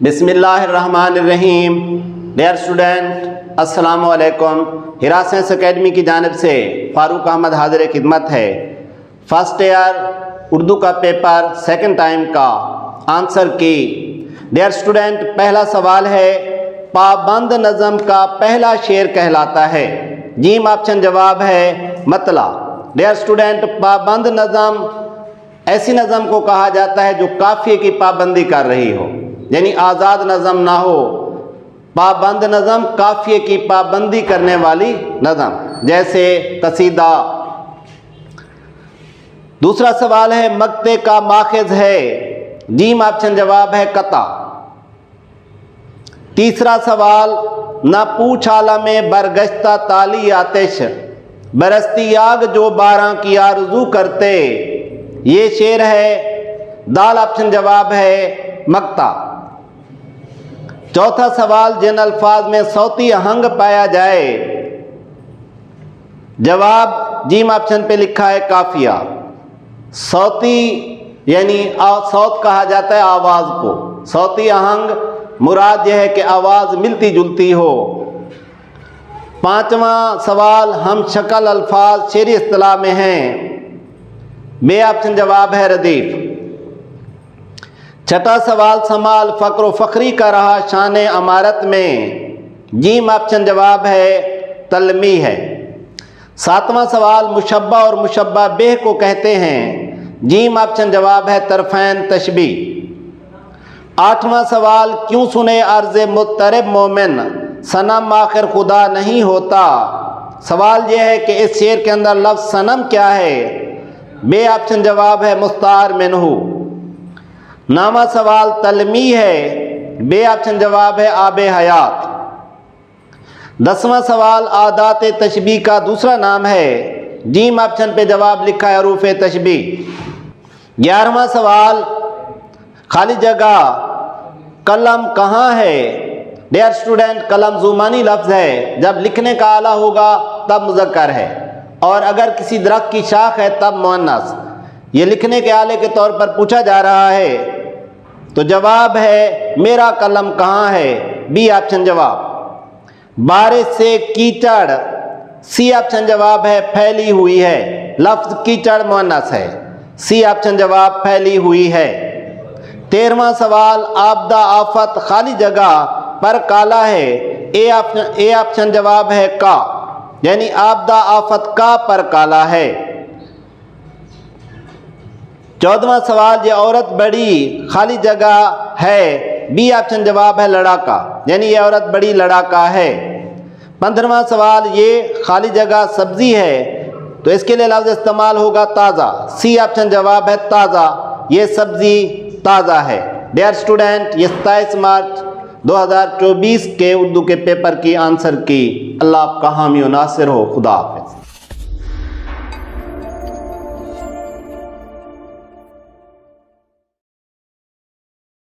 बिस्मिल्लाहिर्रहमानिर्रहीम। Dear student, अस्सलाम वालेकुम। हिरा साइंस एकेडमी की जानिब से फारूक अहमद हाजिर खिदमत है। फर्स्ट ईयर उर्दू का पेपर सेकंड टाइम का आंसर की। डियर स्टूडेंट, पहला सवाल है, पाबंद नज़म का पहला शेर कहलाता है? जीम ऑप्शन जवाब है मतला। डियर स्टूडेंट, पाबंद नज़म ऐसी नज़म को कहा जाता है जो काफ़िए की पाबंदी कर रही हो, यानी आज़ाद नज़म ना हो। पाबंद नज़म काफ़िए की पाबंदी करने वाली नज़म, जैसे कसीदा। दूसरा सवाल है, मक्ते का माखज़ है? जीम ऑप्शन जवाब है कता। तीसरा सवाल, न पूछ आलम बरगश्ता ताली आतिश, बरसती आग जो बारां की आरज़ू करते। ये शेर है। दाल ऑप्शन जवाब है मक्ता। चौथा सवाल, जिन अल्फाज में सौती आहंग पाया जाए? जवाब जीम ऑप्शन पे लिखा है काफिया। सौती यानी सौत कहा जाता है आवाज़ को, सौती आहंग मुराद यह है कि आवाज़ मिलती जुलती हो। पांचवा सवाल, हम शक्ल अल्फाज शेरी इस्तिलाह में हैं? बे ऑप्शन जवाब है रदीफ। छठा सवाल, समाल फ़क्र फ़खरी का रहा शान अमारत में? जीम ऑप्शन जवाब है तलमी है। सातवां सवाल, मुशब्बा और मुशब्बा बेह को कहते हैं? जीम ऑप्शन जवाब है तरफ़ैन तशबी। आठवां सवाल, क्यों सुने अर्ज़ मुत्तरब मोमिन, सनम आखिर खुदा नहीं होता? सवाल यह है कि इस शेर के अंदर लफ्ज़ सनम क्या है? बे ऑप्शन जवाब है मुस्तार मिन्हू। नामा सवाल, तलमी है? बे ऑप्शन जवाब है आबे हयात। 10वां सवाल, आदात तशबीह का दूसरा नाम है? जीम ऑप्शन पे जवाब लिखा है हरूफ तशबीह। 11वां सवाल, खाली जगह कलम कहाँ है? डियर स्टूडेंट, कलम जुमानी लफ्ज़ है। जब लिखने का आला होगा तब मुज़क्कर है, और अगर किसी दरख्त की शाख है तब मुअन्नस। ये लिखने के आले के तौर पर पूछा जा रहा है, तो जवाब है मेरा कलम कहाँ है? बी ऑप्शन जवाब। बारिश से कीचड़, सी ऑप्शन जवाब है फैली हुई है। लफ्ज़ कीचड़ मुअन्नस है, सी ऑप्शन जवाब फैली हुई है। 13वां सवाल, आपदा आफत खाली जगह पर काला है? ए ऑप्शन जवाब है का, यानी आपदा आफत का पर काला है। 14वां सवाल, ये औरत बड़ी खाली जगह है? बी ऑप्शन जवाब है लड़ाका, यानी ये औरत बड़ी लड़ाका है। 15वां सवाल, ये खाली जगह सब्जी है? तो इसके लिए लफ्ज़ इस्तेमाल होगा ताज़ा, सी ऑप्शन जवाब है ताज़ा, ये सब्जी ताज़ा है। डियर स्टूडेंट, ये 27 मार्च 2024 के उर्दू के पेपर की आंसर की। अल्लाह आपका हामी व नासिर हो। खुदा हाफ़िज़।